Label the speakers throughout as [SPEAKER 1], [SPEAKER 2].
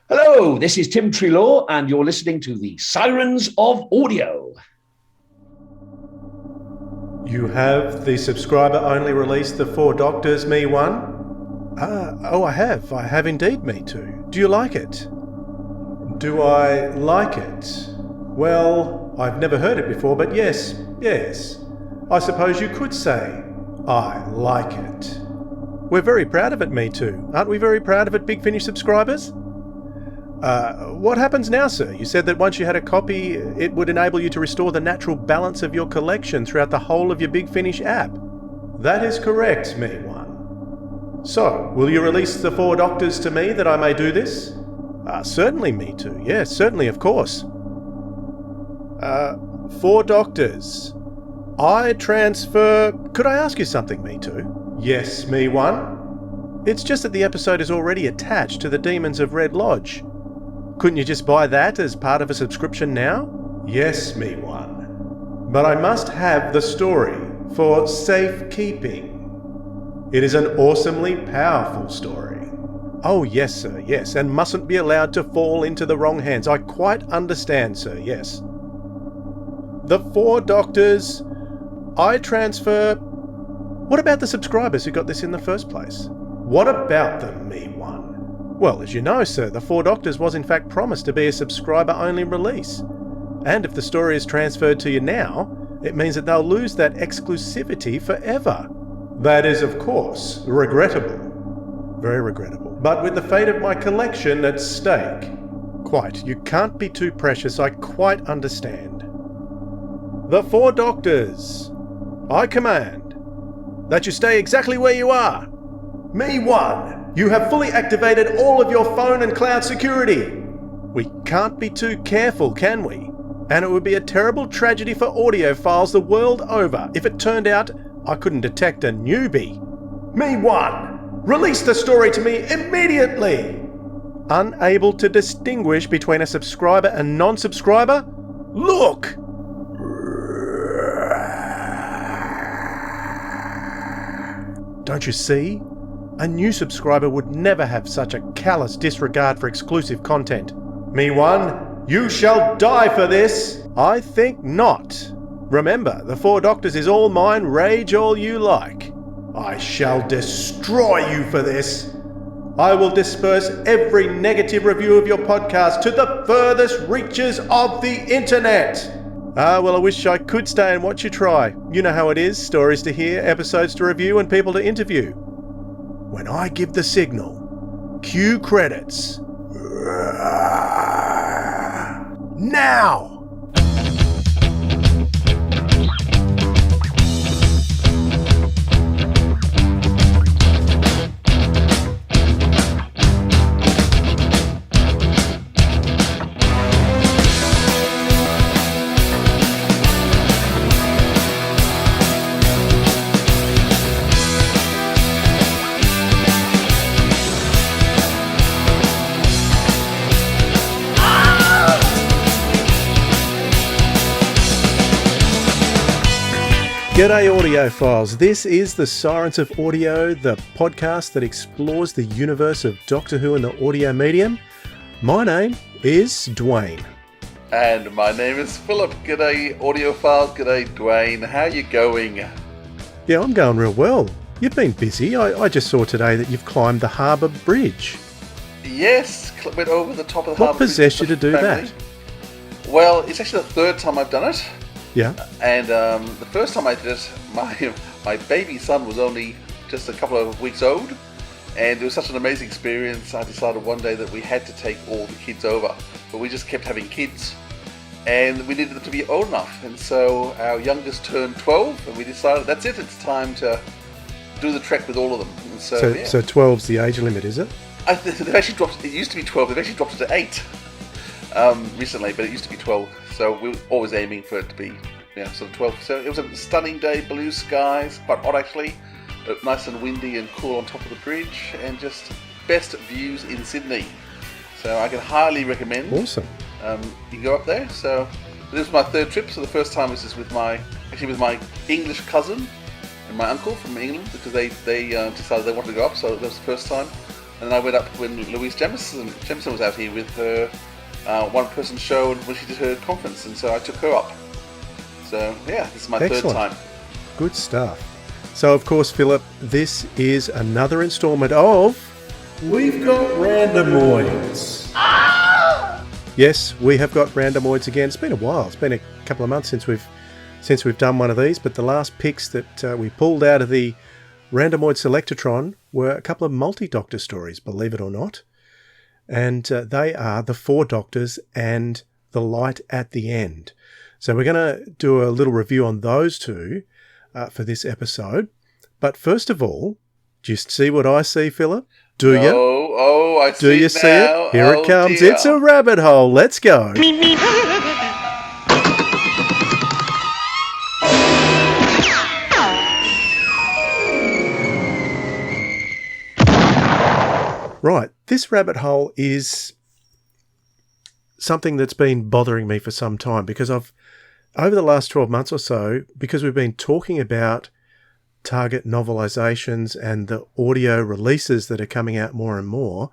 [SPEAKER 1] Hello, this is Tim Treelaw, and you're listening to the Sirens of Audio.
[SPEAKER 2] You have the subscriber-only release, The Four Doctors, Me One? I have. I have indeed, Me Too. Do you like it? Do I like it? Well, I've never heard it before, but yes. I suppose you could say, I like it. We're very proud of it, Me Too. Aren't we very proud of it, Big Finish subscribers? What happens now, sir? You said that once you had a copy, it would enable you to restore the natural balance of your collection throughout the whole of your Big Finish app. That is correct, Me One. So, will you release the Four Doctors to me that I may do this? Certainly, Me Too. Yes, certainly, of course. Four Doctors. I transfer... Could I ask you something, Me Too? Yes, Me One. It's just that the episode is already attached to the Demons of Red Lodge. Couldn't you just buy that as part of a subscription now? Yes, Me One. But I must have the story for safekeeping. It is an awesomely powerful story. Oh, yes, sir, yes, and mustn't be allowed to fall into the wrong hands. I quite understand, sir, yes. The Four Doctors. I transfer... What about the subscribers who got this in the first place? What about them, Me One? Well, as you know, sir, The Four Doctors was in fact promised to be a subscriber-only release. And if the story is transferred to you now, it means that they'll lose that exclusivity forever. That is, of course, regrettable. Very regrettable. But with the fate of my collection at stake... Quite. You can't be too precious, I quite understand. The Four Doctors. I command that you stay exactly where you are. Me One. You have fully activated all of your phone and cloud security. We can't be too careful, can we? And it would be a terrible tragedy for audiophiles the world over if it turned out I couldn't detect a newbie. Me One, release the story to me immediately. Unable to distinguish between a subscriber and non-subscriber? Look! Don't you see? A new subscriber would never have such a callous disregard for exclusive content. Me One, you shall die for this! I think not. Remember, The Four Doctors is all mine, rage all you like. I shall destroy you for this. I will disperse every negative review of your podcast to the furthest reaches of the internet. Well, I wish I could stay and watch you try. You know how it is, stories to hear, episodes to review, and people to interview. When I give the signal, cue credits. Now! G'day audiophiles, this is the Sirens of Audio, the podcast that explores the universe of Doctor Who and the audio medium. My name is Dwayne.
[SPEAKER 3] And my name is Philip. G'day audiophiles, g'day Dwayne, how you going?
[SPEAKER 2] Yeah, I'm going real well. You've been busy. I just saw today that you've climbed the Harbour Bridge.
[SPEAKER 3] Yes, went over the top of the
[SPEAKER 2] What
[SPEAKER 3] Harbour Bridge.
[SPEAKER 2] possessed you to do that?
[SPEAKER 3] Well, it's actually the third time I've done it.
[SPEAKER 2] Yeah.
[SPEAKER 3] And the first time I did it, my baby son was only just a couple of weeks old, and it was such an amazing experience. I decided one day that we had to take all the kids over, but we just kept having kids, and we needed them to be old enough. And so our youngest turned 12, and we decided that's it. It's time to do the trek with all of them. And so
[SPEAKER 2] 12's the age limit, is it?
[SPEAKER 3] They've actually dropped. It used to be 12. They've actually dropped it to 8 recently, but it used to be 12. So we were always aiming for it to be, sort of 12. So it was a stunning day, blue skies, quite hot actually, but nice and windy and cool on top of the bridge, and just best views in Sydney. So I can highly recommend.
[SPEAKER 2] Awesome.
[SPEAKER 3] You can go up there. So this was my third trip. So the first time was with my English cousin and my uncle from England, because they decided they wanted to go up. So that was the first time. And then I went up when Louise Jemison was out here with her one-person show when she did her conference, and so I took her up. So, yeah, this is my third time.
[SPEAKER 2] Good stuff. So, of course, Philip, this is another instalment of... We've got Randomoids. Yes, we have got Randomoids again. It's been a while. It's been a couple of months since we've done one of these, but the last picks that we pulled out of the Randomoid Selectatron were a couple of multi-doctor stories, believe it or not. And they are The Four Doctors and The Light at the End. So we're going to do a little review on those two for this episode. But first of all, do you see what I see, Philip? Do you?
[SPEAKER 3] Oh, I see it now.
[SPEAKER 2] Do you see it? Here it comes.
[SPEAKER 3] Dear.
[SPEAKER 2] It's a rabbit hole. Let's go. Right, this rabbit hole is something that's been bothering me for some time because over the last 12 months or so, because we've been talking about Target novelizations and the audio releases that are coming out more and more,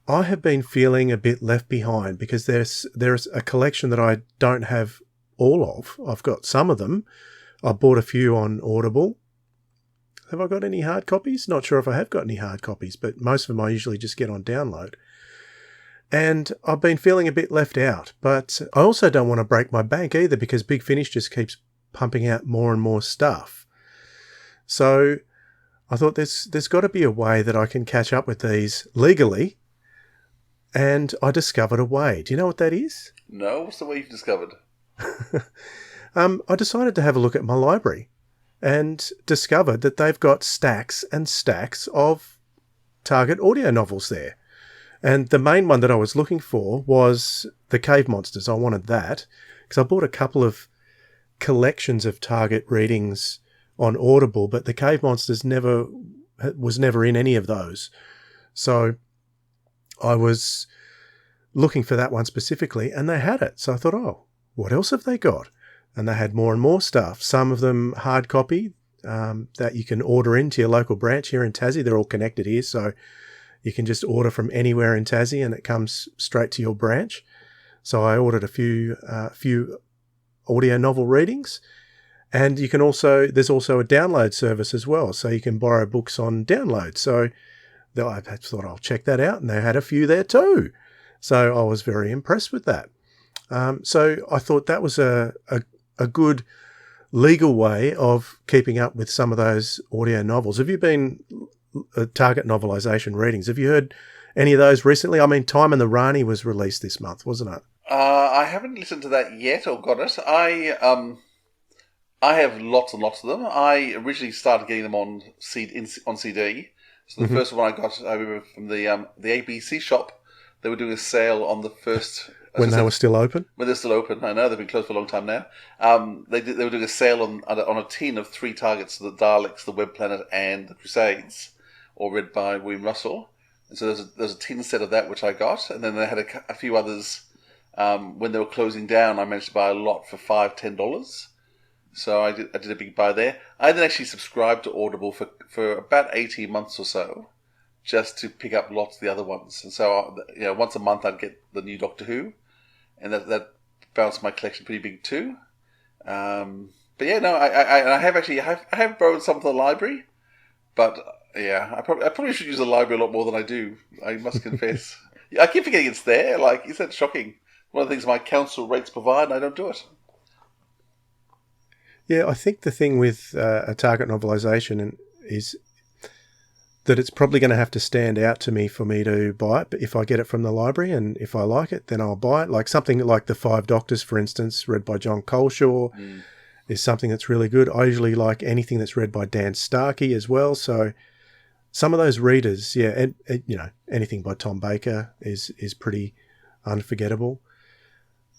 [SPEAKER 2] I have been feeling a bit left behind because there's a collection that I don't have all of. I've got some of them. I bought a few on Audible. Have I got any hard copies? Not sure if I have got any hard copies, but most of them I usually just get on download. And I've been feeling a bit left out, but I also don't want to break my bank either because Big Finish just keeps pumping out more and more stuff. So I thought there's got to be a way that I can catch up with these legally, and I discovered a way. Do you know what that is?
[SPEAKER 3] No, what's the way you've discovered?
[SPEAKER 2] I decided to have a look at my library and discovered that they've got stacks and stacks of Target audio novels there. And the main one that I was looking for was The Cave Monsters. I wanted that because I bought a couple of collections of Target readings on Audible, but The Cave Monsters was never in any of those. So I was looking for that one specifically, and they had it. So I thought, oh, what else have they got? And they had more and more stuff. Some of them hard copy that you can order into your local branch here in Tassie. They're all connected here, so you can just order from anywhere in Tassie and it comes straight to your branch. So I ordered a few audio novel readings. And you can there's also a download service as well. So you can borrow books on download. So I thought I'll check that out. And they had a few there too. So I was very impressed with that. So I thought that was a good legal way of keeping up with some of those audio novels. Have you been Target novelization readings? Have you heard any of those recently? I mean, Time and the Rani was released this month, wasn't it?
[SPEAKER 3] I haven't listened to that yet or got it. I have lots and lots of them. I originally started getting them on CD. So the first one I got, I remember from the ABC shop. They were doing a sale on the first...
[SPEAKER 2] When they were still open?
[SPEAKER 3] When they're still open. I know, they've been closed for a long time now. They were doing a sale on a tin of 3 Targets, the Daleks, the Web Planet, and the Crusades, all read by William Russell. And so there's a tin set of that, which I got. And then they had a few others. When they were closing down, I managed to buy a lot for $5, $10. So I did a big buy there. I then actually subscribed to Audible for about 18 months or so, just to pick up lots of the other ones. And so, once a month I'd get the new Doctor Who, and that bounced my collection pretty big too. But yeah, no, I have borrowed some from the library, but yeah, I probably should use the library a lot more than I do. I must confess. I keep forgetting it's there. Like, isn't that shocking? One of the things my council rates provide, and I don't do it.
[SPEAKER 2] Yeah, I think the thing with a Target novelisation is that it's probably going to have to stand out to me for me to buy it. But if I get it from the library and if I like it, then I'll buy it. Like something like The Five Doctors, for instance, read by John Coleshaw, is something that's really good. I usually like anything that's read by Dan Starkey as well. So some of those readers, yeah, and anything by Tom Baker is pretty unforgettable.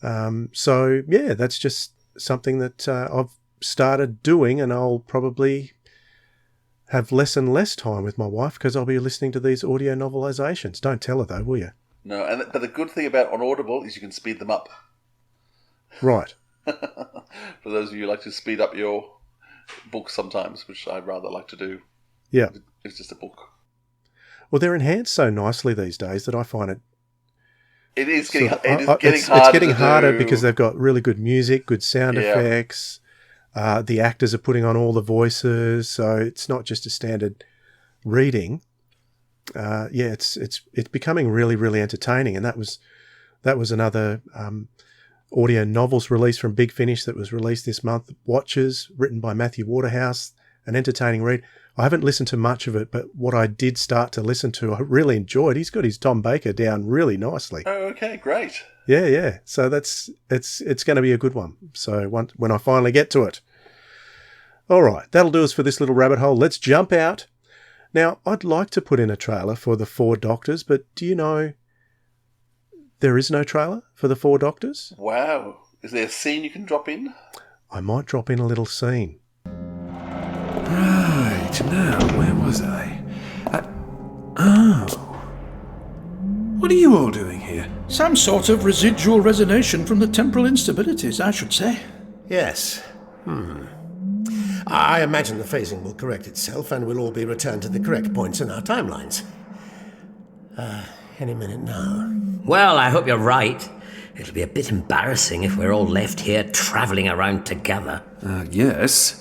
[SPEAKER 2] So yeah, that's just something that I've started doing, and I'll probably have less and less time with my wife because I'll be listening to these audio novelizations. Don't tell her though, will you?
[SPEAKER 3] No, but the good thing about on Audible is you can speed them up.
[SPEAKER 2] Right.
[SPEAKER 3] For those of you who like to speed up your books sometimes, which I rather like to do.
[SPEAKER 2] Yeah.
[SPEAKER 3] It's just a book.
[SPEAKER 2] Well, they're enhanced so nicely these days that I find it.
[SPEAKER 3] It is getting,
[SPEAKER 2] sort of-
[SPEAKER 3] it is
[SPEAKER 2] I-
[SPEAKER 3] getting
[SPEAKER 2] it's
[SPEAKER 3] harder.
[SPEAKER 2] getting
[SPEAKER 3] to
[SPEAKER 2] harder
[SPEAKER 3] do.
[SPEAKER 2] because they've got really good music, good sound
[SPEAKER 3] Yeah.
[SPEAKER 2] effects. The actors are putting on all the voices, so it's not just a standard reading. It's becoming really, really entertaining, and that was another audio novels release from Big Finish that was released this month. Watchers, written by Matthew Waterhouse, an entertaining read. I haven't listened to much of it, but what I did start to listen to, I really enjoyed. He's got his Tom Baker down really nicely.
[SPEAKER 3] Oh, okay, great.
[SPEAKER 2] Yeah. So it's going to be a good one. So when I finally get to it. All right, that'll do us for this little rabbit hole. Let's jump out. Now, I'd like to put in a trailer for The Four Doctors, but do you know there is no trailer for The Four Doctors?
[SPEAKER 3] Wow. Is there a scene you can drop in?
[SPEAKER 2] I might drop in a little scene.
[SPEAKER 4] Right, now, where was I? Oh. What are you all doing here?
[SPEAKER 5] Some sort of residual resonation from the temporal instabilities, I should say.
[SPEAKER 6] Yes. I imagine the phasing will correct itself and we'll all be returned to the correct points in our timelines. Any minute now.
[SPEAKER 7] Well, I hope you're right. It'll be a bit embarrassing if we're all left here travelling around together.
[SPEAKER 4] Yes.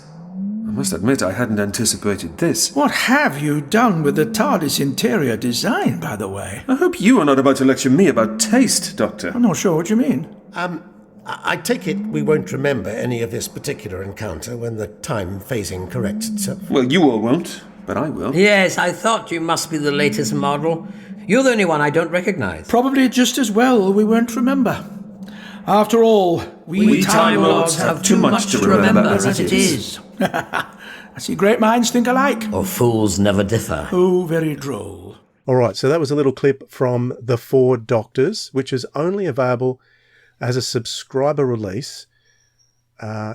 [SPEAKER 4] I must admit I hadn't anticipated this.
[SPEAKER 5] What have you done with the TARDIS interior design, by the way?
[SPEAKER 4] I hope you are not about to lecture me about taste, Doctor.
[SPEAKER 5] I'm not sure what you mean.
[SPEAKER 6] I take it we won't remember any of this particular encounter when the time phasing corrects itself.
[SPEAKER 4] Well, you all won't, but I will.
[SPEAKER 7] Yes, I thought you must be the latest model. You're the only one I don't recognise.
[SPEAKER 5] Probably just as well we won't remember. After all, we
[SPEAKER 7] Time Lords have too much to remember as it is.
[SPEAKER 5] I see great minds think alike.
[SPEAKER 7] Or fools never differ.
[SPEAKER 5] Oh, very droll.
[SPEAKER 2] All right, so that was a little clip from The Four Doctors, which is only available as a subscriber release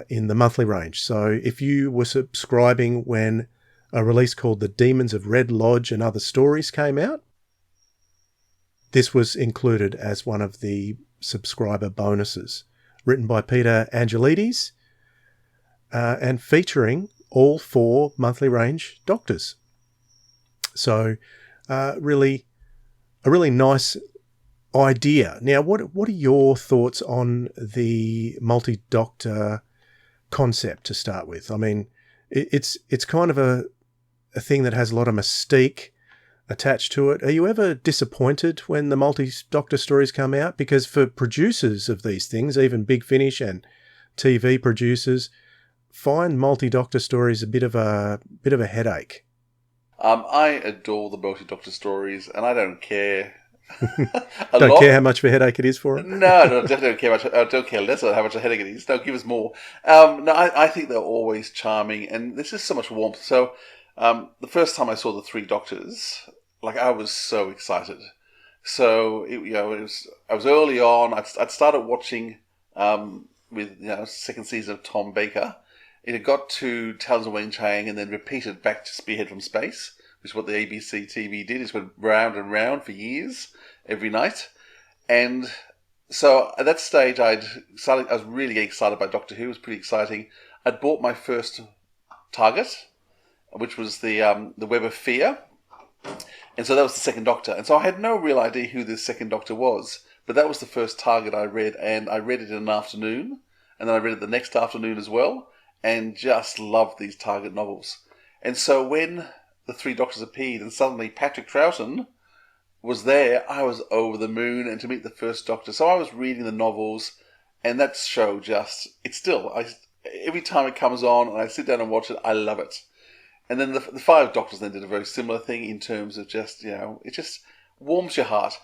[SPEAKER 2] in the monthly range. So if you were subscribing when a release called The Demons of Red Lodge and Other Stories came out, this was included as one of the subscriber bonuses, written by Peter Angelides and featuring all four monthly range Doctors. So really a really nice idea. Now, what are your thoughts on the multi-Doctor concept to start with? I mean, it's kind of a thing that has a lot of mystique attached to it. Are you ever disappointed when the multi-Doctor stories come out? Because for producers of these things, even Big Finish and TV producers, find multi-Doctor stories a bit of a headache.
[SPEAKER 3] I adore the multi-Doctor stories, and I don't care.
[SPEAKER 2] Don't care how much of a headache it is for it?
[SPEAKER 3] No, I don't care much. I don't care less about how much a headache it is. No, give us more. I think they're always charming, and there's just so much warmth. So, the first time I saw the Three Doctors, I was so excited. So, I was early on. I'd started watching with second season of Tom Baker. It had got to Tales of Weng Chiang and then repeated back to Spearhead from Space, which is what the ABC TV did. It went round and round for years, every night. And so at that stage, I was really getting excited by Doctor Who. It was pretty exciting. I'd bought my first target, which was the Web of Fear. And so that was the second Doctor. And so I had no real idea who this second Doctor was. But that was the first target I read. And I read it in an afternoon. And then I read it the next afternoon as well. And just loved these target novels. And so when the Three Doctors appeared and suddenly Patrick Troughton was there, I was over the moon, and to meet the first Doctor. So I was reading the novels, and that show every time it comes on and I sit down and watch it, I love it. And then the Five Doctors then did a very similar thing in terms of it just warms your heart.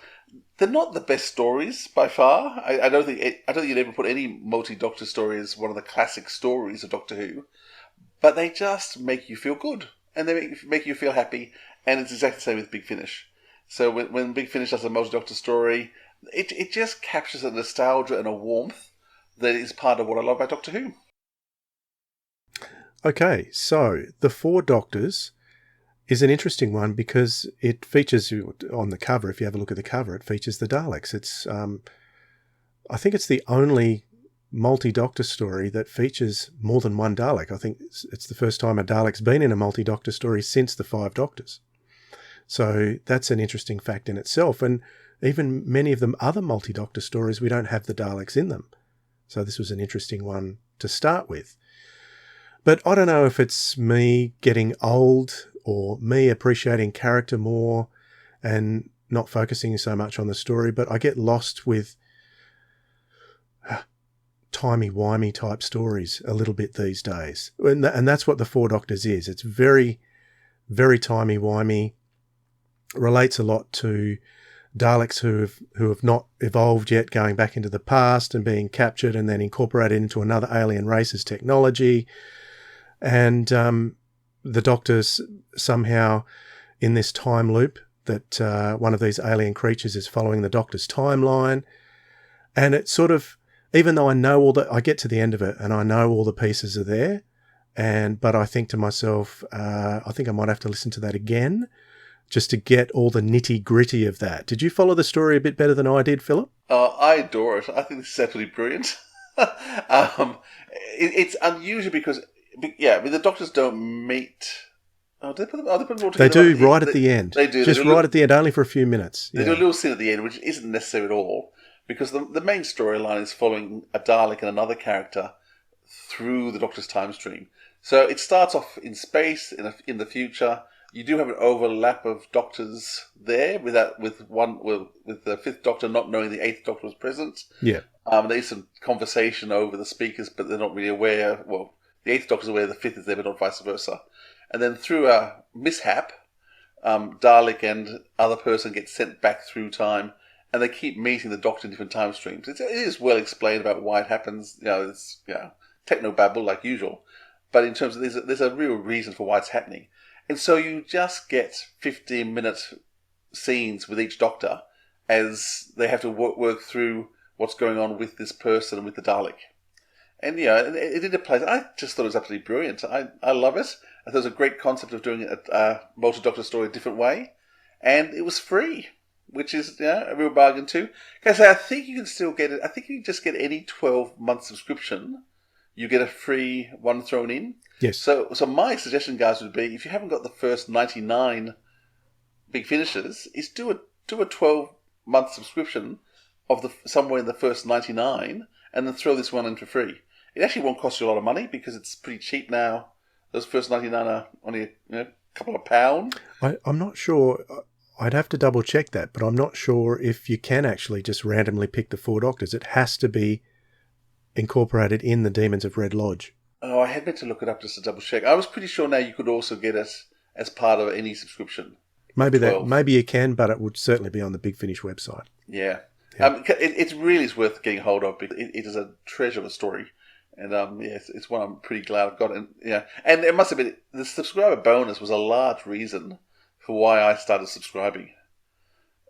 [SPEAKER 3] They're not the best stories by far. I don't think you'd ever put any multi-Doctor story as one of the classic stories of Doctor Who, but they just make you feel good and they make you feel happy. And it's exactly the same with Big Finish. So when Big Finish does a multi-Doctor story, it just captures a nostalgia and a warmth that is part of what I love about Doctor Who.
[SPEAKER 2] Okay, so The Four Doctors is an interesting one because it features on the cover. If you have a look at the cover, it features the Daleks. It's I think it's the only multi-Doctor story that features more than one Dalek. I think it's the first time a Dalek's been in a multi-Doctor story since the Five Doctors. So that's an interesting fact in itself. And even many of them other multi-doctor stories, we don't have the Daleks in them. So this was an interesting one to start with. But I don't know if it's me getting old or me appreciating character more and not focusing so much on the story, but I get lost with timey-wimey type stories a little bit these days. And that's what the Four Doctors is. It's very, very timey-wimey, relates a lot to Daleks who have not evolved yet, going back into the past and being captured and then incorporated into another alien race's technology. And the Doctors somehow in this time loop that one of these alien creatures is following the Doctor's timeline. And it sort of, even though I know I get to the end of it and I know all the pieces are there, but I think to myself, I think I might have to listen to that again just to get all the nitty-gritty of that. Did you follow the story a bit better than I did, Philip?
[SPEAKER 3] I adore it. I think this is absolutely brilliant. It's unusual because, the Doctors don't meet. Oh, they put them all together?
[SPEAKER 2] They do right at the end.
[SPEAKER 3] They do.
[SPEAKER 2] Just right at the end, only for a few minutes.
[SPEAKER 3] They do a little scene at the end, which isn't necessary at all, because the main storyline is following a Dalek and another character through the Doctor's time stream. So it starts off in space, in the future. You do have an overlap of Doctors there, with the Fifth Doctor not knowing the Eighth Doctor was present.
[SPEAKER 2] Yeah.
[SPEAKER 3] There's some conversation over the speakers, but they're not really aware. Well, the Eighth Doctor's aware the Fifth is there, but not vice versa. And then through a mishap, Dalek and other person get sent back through time, and they keep meeting the Doctor in different time streams. It is well explained about why it happens. It's technobabble like usual, but in terms of there's a real reason for why it's happening. And so you just get 15-minute scenes with each Doctor as they have to work through what's going on with this person and with the Dalek. And it did a place. I just thought it was absolutely brilliant. I love it. I thought it was a great concept of doing a multi-Doctor story a different way. And it was free, which is a real bargain too. Okay, I think you can still get it. I think you just get any 12-month subscription. You get a free one thrown in.
[SPEAKER 2] Yes.
[SPEAKER 3] So my suggestion, guys, would be, if you haven't got the first 99 big finishes, is do a 12-month subscription of somewhere in the first 99, and then throw this one in for free. It actually won't cost you a lot of money because it's pretty cheap now. Those first 99 are only a couple of pounds.
[SPEAKER 2] I'm not sure. I'd have to double check that, but I'm not sure if you can actually just randomly pick the Four Doctors. It has to be incorporated in the Demons of Red Lodge.
[SPEAKER 3] Oh, I had meant to look it up just to double check. I was pretty sure now you could also get it as part of any subscription.
[SPEAKER 2] Maybe you can, but it would certainly be on the Big Finish website.
[SPEAKER 3] Yeah. It really is worth getting hold of because it is a treasure of a story. And it's one I'm pretty glad I've got. And it must have been, the subscriber bonus was a large reason for why I started subscribing.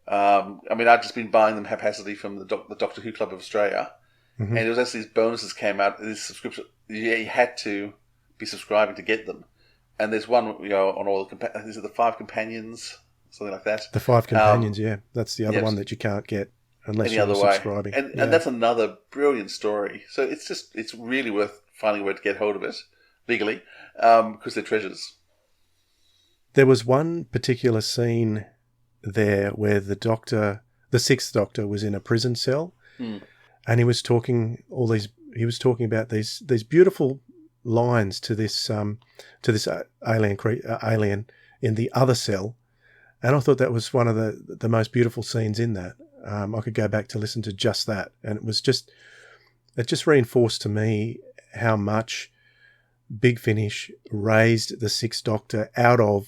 [SPEAKER 3] I'd just been buying them haphazardly from the Doctor Who Club of Australia. Mm-hmm. And it was as these bonuses came out, this subscription, you had to be subscribing to get them. And there's one, on all these are the 5 companions, something like that.
[SPEAKER 2] The 5 companions, that's the other one that you can't get unless you're subscribing.
[SPEAKER 3] And that's another brilliant story. So it's really worth finding a way to get hold of it legally, because they're treasures.
[SPEAKER 2] There was one particular scene there where the Sixth Doctor was in a prison cell. Mm. And he was talking about these beautiful lines to this alien in the other cell, and I thought that was one of the most beautiful scenes in that. I could go back to listen to just that, and it just reinforced to me how much Big Finish raised the Sixth Doctor out of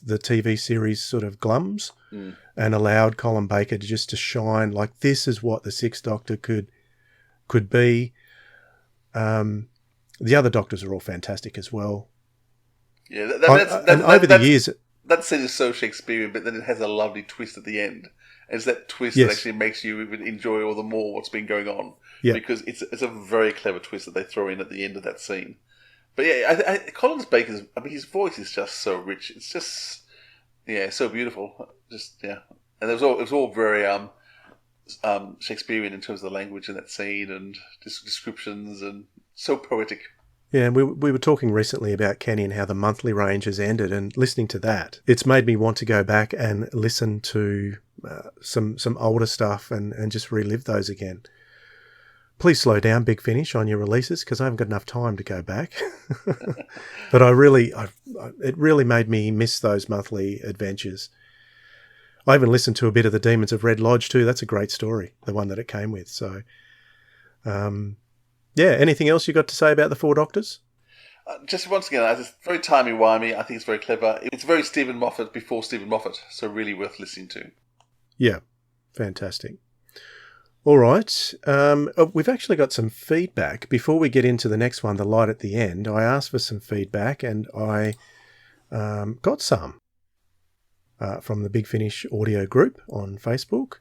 [SPEAKER 2] the TV series sort of glums. Mm. And allowed Colin Baker to shine like this is what the Sixth Doctor could be. The other Doctors are all fantastic as well.
[SPEAKER 3] Yeah,
[SPEAKER 2] the years,
[SPEAKER 3] that scene is so Shakespearean, but then it has a lovely twist at the end. And it's that twist that actually makes you even enjoy all the more what's been going on. Yeah. Because it's a very clever twist that they throw in at the end of that scene. But Colin Baker's, his voice is just so rich. It's just so beautiful. And it was all very Shakespearean in terms of the language in that scene and descriptions, and so poetic.
[SPEAKER 2] Yeah, and we were talking recently about Kenny and how the monthly range has ended, and listening to that, it's made me want to go back and listen to some older stuff and just relive those again. Please slow down, Big Finish, on your releases, because I haven't got enough time to go back. But it really made me miss those monthly adventures. I even listened to a bit of the Demons of Red Lodge too. That's a great story, the one that it came with. So, yeah, anything else you got to say about the Four Doctors?
[SPEAKER 3] Just once again, it's very timey-wimey. I think it's very clever. It's very Stephen Moffat before Stephen Moffat, so really worth listening to.
[SPEAKER 2] Yeah, fantastic. All right. We've actually got some feedback. Before we get into the next one, The Light at the End, I asked for some feedback and I got some from the Big Finish audio group on Facebook.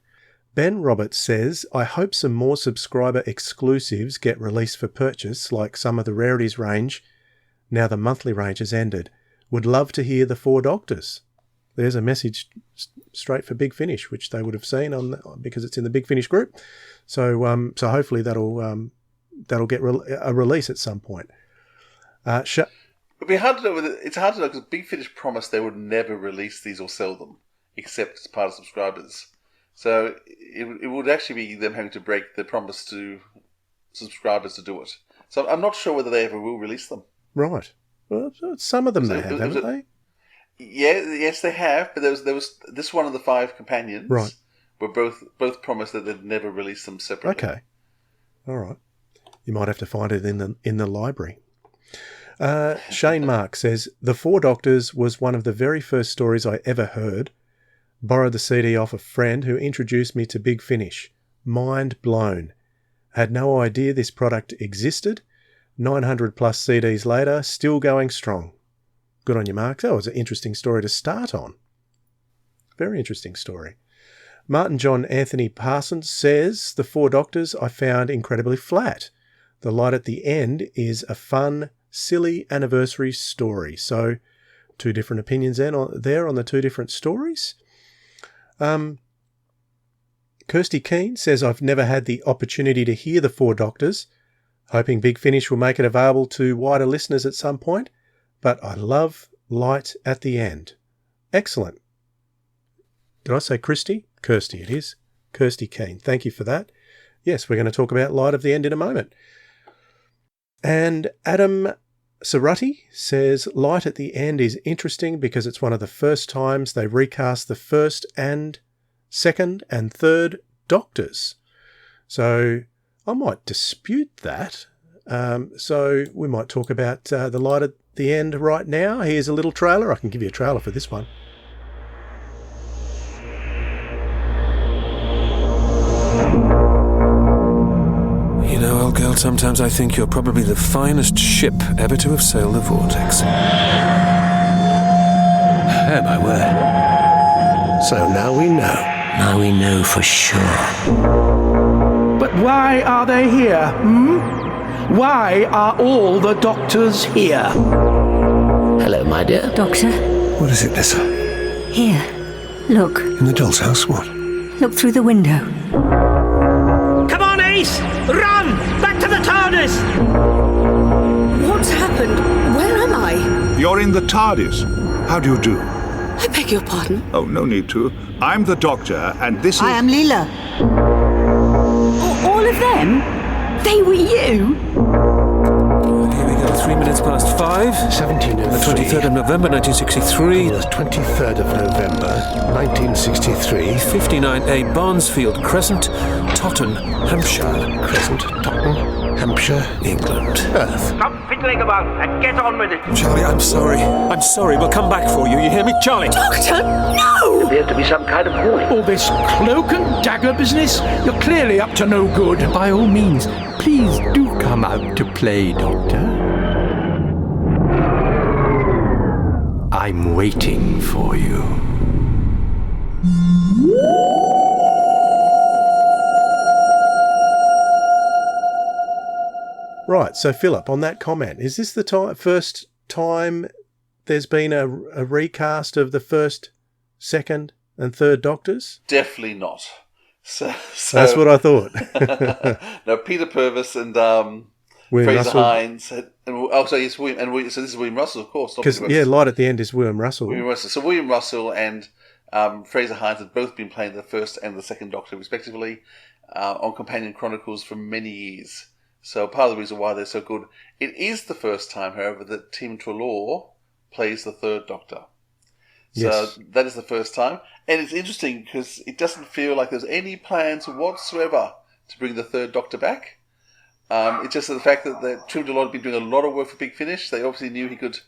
[SPEAKER 2] Ben Roberts says, I hope some more subscriber exclusives get released for purchase, like some of the Rarities range, now the monthly range has ended. Would love to hear the Four Doctors. There's a message straight for Big Finish, which they would have seen because it's in the Big Finish group. So hopefully that'll get a release at some point.
[SPEAKER 3] It'd be hard to know. It's hard to know because Big Finish promised they would never release these or sell them, except as part of subscribers. So it would actually be them having to break their promise to subscribers to do it. So I'm not sure whether they ever will release them.
[SPEAKER 2] Right. Well, some of them they have, haven't they?
[SPEAKER 3] Yes, they have. But there was this one of the 5 companions.
[SPEAKER 2] Right.
[SPEAKER 3] Were both promised that they'd never release them separately.
[SPEAKER 2] Okay. All right. You might have to find it in the library. Shane Mark says, The Four Doctors was one of the very first stories I ever heard. Borrowed the CD off a friend who introduced me to Big Finish. Mind blown. Had no idea this product existed. 900 plus CDs later, still going strong. Good on you, Mark. That was an interesting story to start on. Very interesting story. Martin John Anthony Parsons says, The Four Doctors I found incredibly flat. The Light at the End is a fun, silly anniversary story. So, 2 different opinions there on the 2 different stories. Kirsty Keane says, I've never had the opportunity to hear The Four Doctors. Hoping Big Finish will make it available to wider listeners at some point. But I love Light at the End. Excellent. Did I say Kirsty it is. Kirsty Keane. Thank you for that. Yes, we're going to talk about Light of the End in a moment. And Adam Saruti says, Light at the End is interesting because it's one of the first times they recast the first and second and third Doctors. So I might dispute that. So we might talk about The Light at the End right now. Here's a little trailer. I can give you a trailer for this one.
[SPEAKER 4] You know, old girl, sometimes I think you're probably the finest ship ever to have sailed the vortex.
[SPEAKER 6] Oh, my word. So now we know.
[SPEAKER 7] Now we know for sure.
[SPEAKER 5] But why are they here, Why are all the Doctors here?
[SPEAKER 7] Hello, my dear.
[SPEAKER 8] Doctor,
[SPEAKER 4] What is it, Nessa?
[SPEAKER 8] here. Look.
[SPEAKER 4] In the doll's house? What?
[SPEAKER 8] Look through the window.
[SPEAKER 9] Come on, Ace! Run! Back to the TARDIS!
[SPEAKER 10] What's happened? Where am I?
[SPEAKER 11] You're in the TARDIS. How do you do?
[SPEAKER 10] I beg your pardon?
[SPEAKER 11] Oh, no need to. I'm the Doctor, and this is...
[SPEAKER 10] I am Leela. All of them? They were you?
[SPEAKER 4] Here we go, 3 minutes past 5.
[SPEAKER 6] 1703.
[SPEAKER 4] The 23rd of November, 1963.
[SPEAKER 6] The 23rd of November, 1963.
[SPEAKER 4] 59A Barnesfield Crescent, Totton, Hampshire.
[SPEAKER 6] Crescent, Totton, Hampshire,
[SPEAKER 4] England.
[SPEAKER 6] Earth.
[SPEAKER 9] Stop fiddling about and get on with it!
[SPEAKER 4] Charlie, I'm sorry. I'm sorry. We'll come back for you. You hear me, Charlie?
[SPEAKER 10] Doctor, no!
[SPEAKER 9] Appears to be some kind of warning.
[SPEAKER 5] All this cloak and dagger business? You're clearly up to no good.
[SPEAKER 12] By all means, please do come out to play, Doctor. I'm waiting for you.
[SPEAKER 2] Right, so Philip, on that comment, is this the first time there's been a recast of the first, second and third Doctors?
[SPEAKER 3] Definitely not. So
[SPEAKER 2] That's what I thought.
[SPEAKER 3] No, Peter Purves and
[SPEAKER 2] William
[SPEAKER 3] Fraser
[SPEAKER 2] Russell.
[SPEAKER 3] Hines. So this is William Russell, of course.
[SPEAKER 2] Because, light at the end is William Russell.
[SPEAKER 3] So William Russell and Fraser Hines had both been playing the first and the second Doctor, respectively, on Companion Chronicles for many years. So part of the reason why they're so good. It is the first time, however, that Tim Treloar plays the third Doctor. So
[SPEAKER 2] Yes.
[SPEAKER 3] that is the first time. And it's interesting because it doesn't feel like there's any plans whatsoever to bring the third Doctor back. It's just the fact that Tim Treloar had been doing a lot of work for Big Finish. They obviously knew he could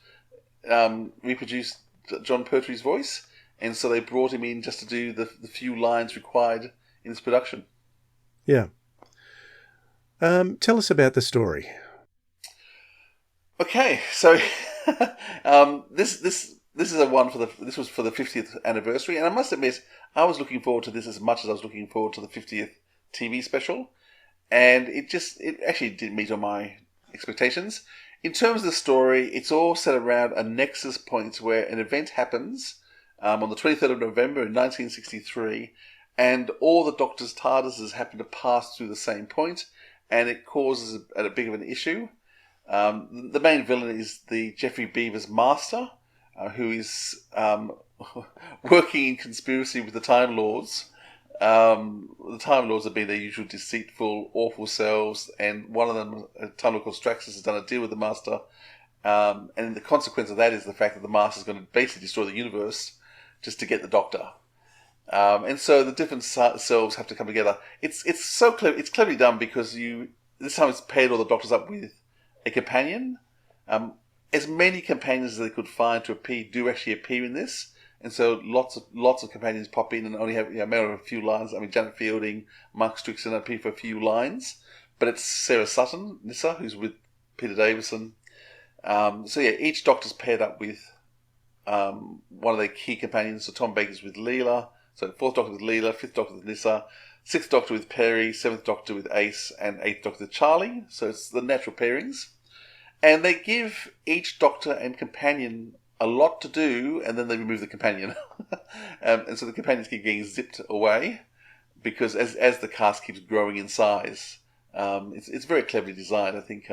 [SPEAKER 3] reproduce John Pertwee's voice, and so they brought him in just to do the few lines required in this production.
[SPEAKER 2] Yeah. Tell us about the story.
[SPEAKER 3] Okay, so this is a one this was for the 50th anniversary, and I must admit I was looking forward to this as much as I was looking forward to the 50th TV special, and it actually didn't meet all my expectations. In terms of the story, it's all set around a nexus point where an event happens on the 23rd of November in 1963, and all the Doctor's TARDISes happen to pass through the same point, and it causes a big of an issue. The main villain is the Geoffrey Beevers Master, who is working in conspiracy with the Time Lords. The Time Lords have been their usual deceitful, awful selves, and one of them, a Time Lord called Straxus, has done a deal with the Master, and the consequence of that is the fact that the Master is going to basically destroy the universe just to get the Doctor. And so the different selves have to come together. It's so clever. It's cleverly done because this time it's paired all the Doctors up with a companion. As many companions as they could find to appear do actually appear in this, and so lots of companions pop in and only have matter of a few lines. I mean, Janet Fielding, Mark Strickson appear for a few lines, but it's Sarah Sutton, Nyssa, who's with Peter Davison. So yeah, each Doctor's paired up with one of their key companions. So Tom Baker's with Leela. So fourth Doctor with Leela, fifth Doctor with Nyssa, sixth Doctor with Perry, seventh Doctor with Ace, and eighth Doctor with Charlie. So it's the natural pairings. And they give each Doctor and companion a lot to do, and then they remove the companion. And so the companions keep getting zipped away, because as the cast keeps growing in size, it's very cleverly designed. I think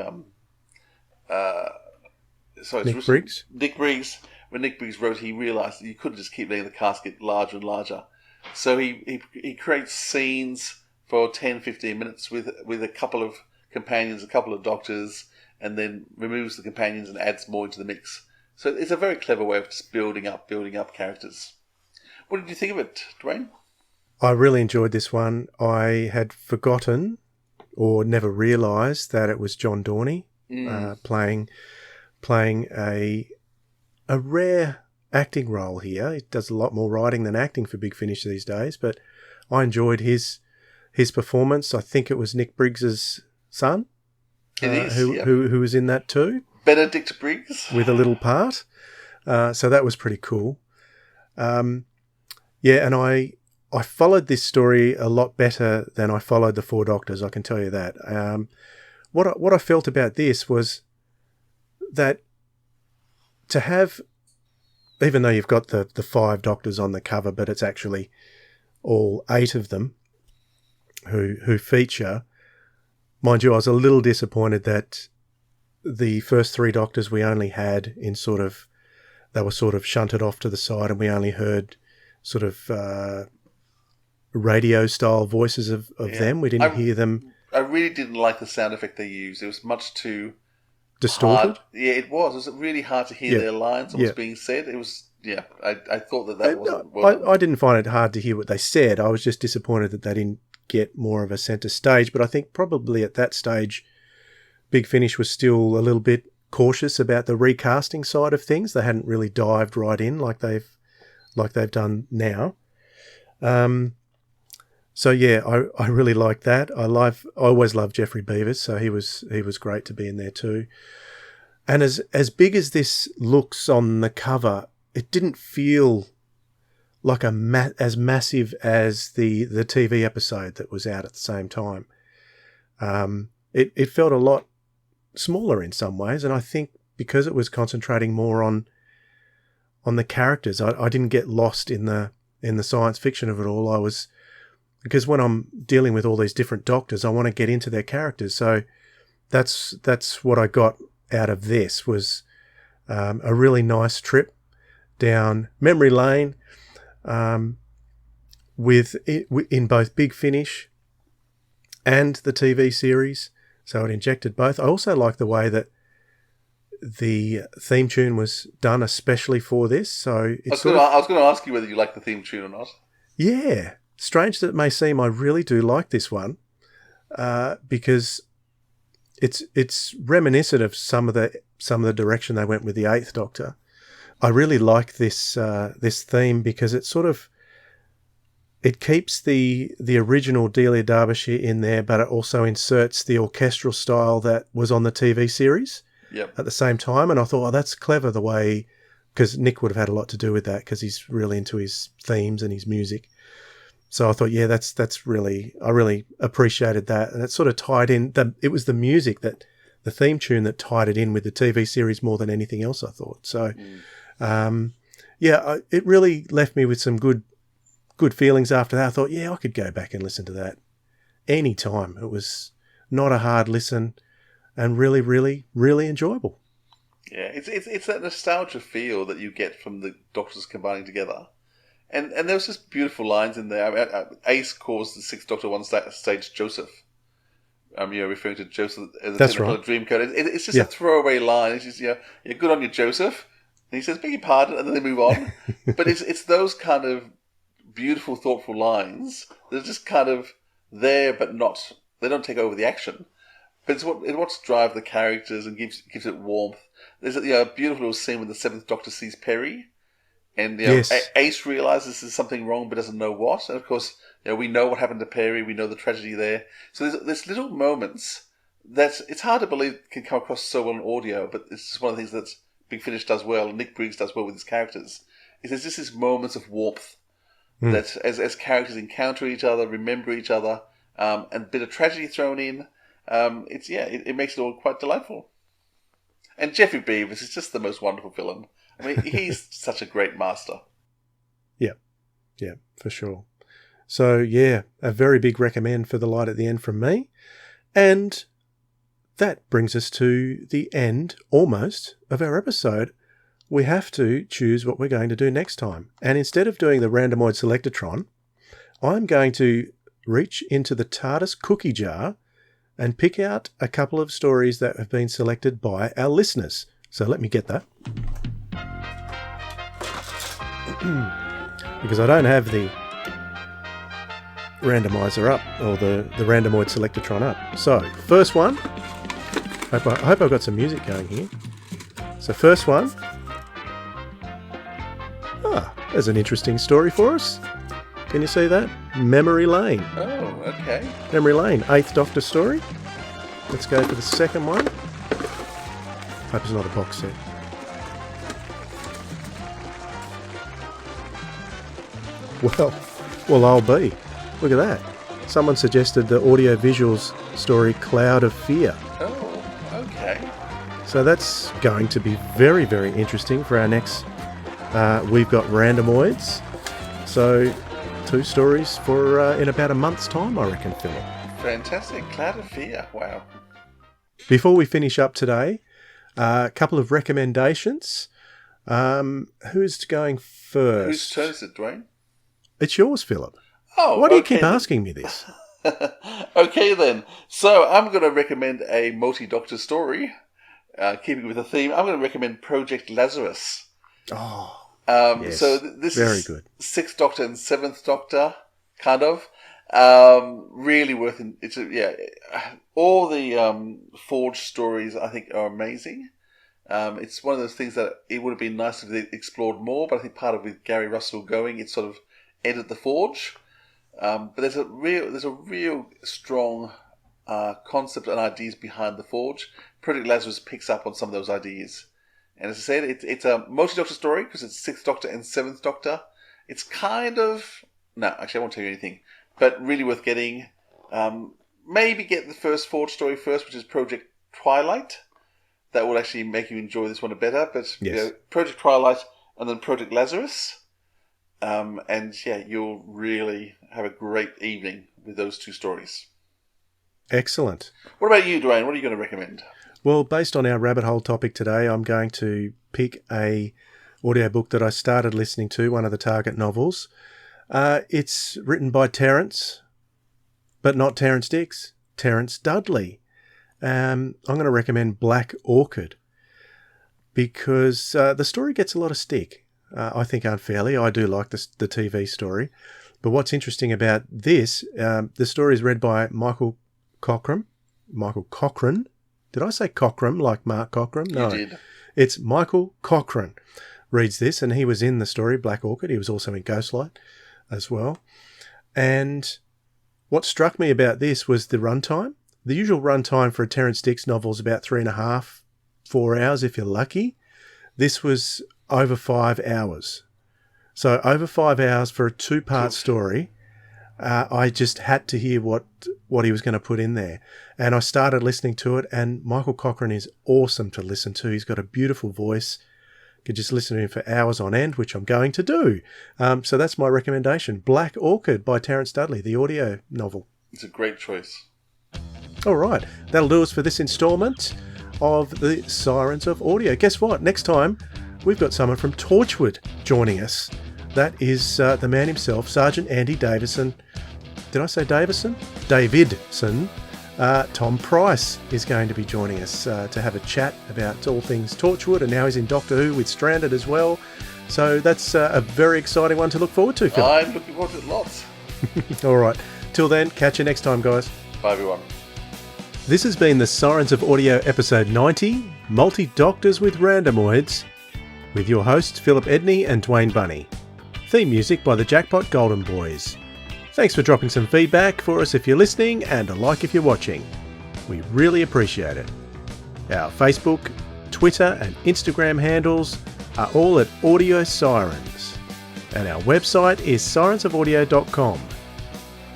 [SPEAKER 2] Nick Briggs?
[SPEAKER 3] Nick Briggs. When Nick Briggs wrote, he realised that you couldn't just keep letting the cast get larger and larger. So he creates scenes for 10, 15 minutes with a couple of companions, a couple of Doctors, and then removes the companions and adds more into the mix. So it's a very clever way of just building up characters. What did you think of it, Dwayne?
[SPEAKER 2] I really enjoyed this one. I had forgotten or never realised that it was John Dorney playing a rare acting role here. He does a lot more writing than acting for Big Finish these days, but I enjoyed his performance. I think it was Nick Briggs's son, who was in that too.
[SPEAKER 3] Benedict Briggs
[SPEAKER 2] with a little part. So that was pretty cool. And I followed this story a lot better than I followed the Four Doctors. I can tell you that. What I felt about this was that to have, even though you've got the 5 Doctors on the cover, but it's actually all 8 of them who feature. Mind you, I was a little disappointed that the first 3 Doctors we only had in they were sort of shunted off to the side, and we only heard sort of radio style voices of them. We didn't hear them.
[SPEAKER 3] I really didn't like the sound effect they used. It was much too
[SPEAKER 2] distorted.
[SPEAKER 3] Hard. Yeah, it was. It was really hard to hear their lines and what's being said. It was, I thought that wasn't well.
[SPEAKER 2] I didn't find it hard to hear what they said. I was just disappointed that they didn't get more of a centre stage. But I think probably at that stage, Big Finish was still a little bit cautious about the recasting side of things. They hadn't really dived right in like they've done now. So yeah, I really like that. I always loved Geoffrey Beevers, so he was great to be in there too. And as big as this looks on the cover, it didn't feel like as massive as the TV episode that was out at the same time. It felt a lot smaller in some ways, and I think because it was concentrating more on the characters, I didn't get lost in the science fiction of it all. Because when I'm dealing with all these different Doctors, I want to get into their characters. So that's what I got out of this was a really nice trip down memory lane in both Big Finish and the TV series. So it injected both. I also like the way that the theme tune was done especially for this. So it's
[SPEAKER 3] I was going to ask you whether you like the theme tune or not.
[SPEAKER 2] Yeah. Strange that it may seem, I really do like this one because it's reminiscent of some of the direction they went with the Eighth Doctor. I really like this theme because it keeps the original Delia Derbyshire in there, but it also inserts the orchestral style that was on the TV series at the same time. And I thought, oh, that's clever the way, because Nick would have had a lot to do with that because he's really into his themes and his music. So I thought, yeah, that's really, I really appreciated that. And it sort of tied in, it was the music the theme tune that tied it in with the TV series more than anything else, I thought. So, it really left me with some good feelings after that. I thought, yeah, I could go back and listen to that any time. It was not a hard listen and really, really, really enjoyable.
[SPEAKER 3] Yeah, it's that nostalgia feel that you get from the Doctors combining together. And there was just beautiful lines in there. I mean, Ace calls the Sixth Doctor one stage Joseph. Referring to Joseph as a
[SPEAKER 2] That's
[SPEAKER 3] technical
[SPEAKER 2] right.
[SPEAKER 3] Dreamcoat. It's just a throwaway line. It's just, you're good on you, Joseph. And he says, beg your pardon, and then they move on. But it's those kind of beautiful, thoughtful lines that are just kind of there, but not. They don't take over the action. But it's what's drive the characters and gives it warmth. There's a beautiful little scene when the Seventh Doctor sees Perry, and
[SPEAKER 2] Yes.
[SPEAKER 3] Ace realizes there's something wrong, but doesn't know what. And of course, we know what happened to Perry. We know the tragedy there. So there's little moments that it's hard to believe can come across so well in audio, but it's just one of the things that Big Finish does well, and Nick Briggs does well with his characters. There's just these moments of warmth that as characters encounter each other, remember each other, and a bit of tragedy thrown in. It makes it all quite delightful. And Jeffrey Beavers is just the most wonderful villain. I mean, he's such a great master.
[SPEAKER 2] Yeah, for sure. So, yeah, a very big recommend for The Light at the End from me. And that brings us to the end, almost, of our episode. We have to choose what we're going to do next time. And instead of doing the Randomoid Selectatron, I'm going to reach into the TARDIS cookie jar and pick out a couple of stories that have been selected by our listeners. So let me get that. Because I don't have the randomizer up, or the Randomoid Selectatron up. So, first one. I hope I've got some music going here. So, first one. There's an interesting story for us. Can you see that? Memory Lane.
[SPEAKER 3] Oh, okay.
[SPEAKER 2] Memory Lane, 8th Doctor story. Let's go for the second one. Hope it's not a box set. Well, I'll be. Look at that. Someone suggested the audio visuals story Cloud of Fear.
[SPEAKER 3] Oh, okay.
[SPEAKER 2] So that's going to be very, very interesting for our next... we've got Randomoids. So 2 stories for in about a month's time, I reckon, Philip.
[SPEAKER 3] Fantastic. Cloud of Fear. Wow.
[SPEAKER 2] Before we finish up today, a couple of recommendations. Who's going first?
[SPEAKER 3] Whose turn is it, Dwayne?
[SPEAKER 2] It's yours, Philip.
[SPEAKER 3] Oh,
[SPEAKER 2] why do you keep asking me this?
[SPEAKER 3] Okay, then. So I'm going to recommend a multi-Doctor story. Keeping with the theme, I'm going to recommend Project Lazarus.
[SPEAKER 2] Oh,
[SPEAKER 3] yes. So this
[SPEAKER 2] very
[SPEAKER 3] is
[SPEAKER 2] good.
[SPEAKER 3] 6th Doctor and 7th Doctor, kind of. Really worth it. All the Forge stories, I think, are amazing. It's one of those things that it would have been nice if they explored more, but I think part of with Gary Russell going, it sort of ended the Forge. But there's a real strong concept and ideas behind the Forge. Project Lazarus picks up on some of those ideas. And as I said, it's a multi-Doctor story because it's 6th Doctor and 7th Doctor. It's kind of... No, actually, I won't tell you anything. But really worth getting. Maybe get the first Forge story first, which is Project Twilight. That will actually make you enjoy this one a better. But
[SPEAKER 2] yes.
[SPEAKER 3] Project Twilight and then Project Lazarus. You'll really have a great evening with those 2 stories.
[SPEAKER 2] Excellent.
[SPEAKER 3] What about you, Dwayne? What are you going to recommend?
[SPEAKER 2] Well, based on our rabbit hole topic today, I'm going to pick a audiobook that I started listening to, one of the Target novels. It's written by Terence, but not Terence Dix, Terence Dudley. I'm going to recommend Black Orchid because the story gets a lot of stick. I think unfairly. I do like the TV story. But what's interesting about this, the story is read by Michael Cockram. Michael Cochran. Did I say Cockram like Mark Cockram? No.
[SPEAKER 3] You did.
[SPEAKER 2] It's Michael Cochran reads this, and he was in the story Black Orchid. He was also in Ghostlight as well. And what struck me about this was the runtime. The usual runtime for a Terence Dix novel is about 3.5, 4 hours if you're lucky. This was over 5 hours. So over 5 hours for a 2-part story. I just had to hear what he was going to put in there. And I started listening to it, and Michael Cochran is awesome to listen to. He's got a beautiful voice. You could just listen to him for hours on end, which I'm going to do. So that's my recommendation. Black Orchid by Terence Dudley, the audio novel.
[SPEAKER 3] It's a great choice.
[SPEAKER 2] All right. That'll do us for this instalment of the Sirens of Audio. Guess what? Next time, we've got someone from Torchwood joining us. That is the man himself, Sergeant Andy Davison. Did I say Davison? Davidson. Tom Price is going to be joining us to have a chat about all things Torchwood, and now he's in Doctor Who with Stranded as well. So that's a very exciting one to look forward to, Phil.
[SPEAKER 3] I'm looking forward to it lots.
[SPEAKER 2] All right. Till then, catch you next time, guys.
[SPEAKER 3] Bye, everyone.
[SPEAKER 2] This has been the Sirens of Audio episode 90, Multi-Doctors with Randomoids, with your hosts Philip Edney and Dwayne Bunny. Theme music by the Jackpot Golden Boys. Thanks for dropping some feedback for us if you're listening, and a like if you're watching. We really appreciate it. Our Facebook, Twitter and Instagram handles are all at Audio Sirens, and our website is sirensofaudio.com.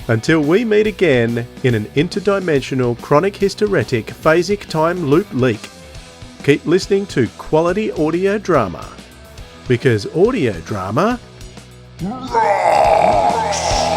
[SPEAKER 2] Until we meet again in an interdimensional chronic hysteretic phasic time loop leak, keep listening to quality audio drama, because audio drama rocks!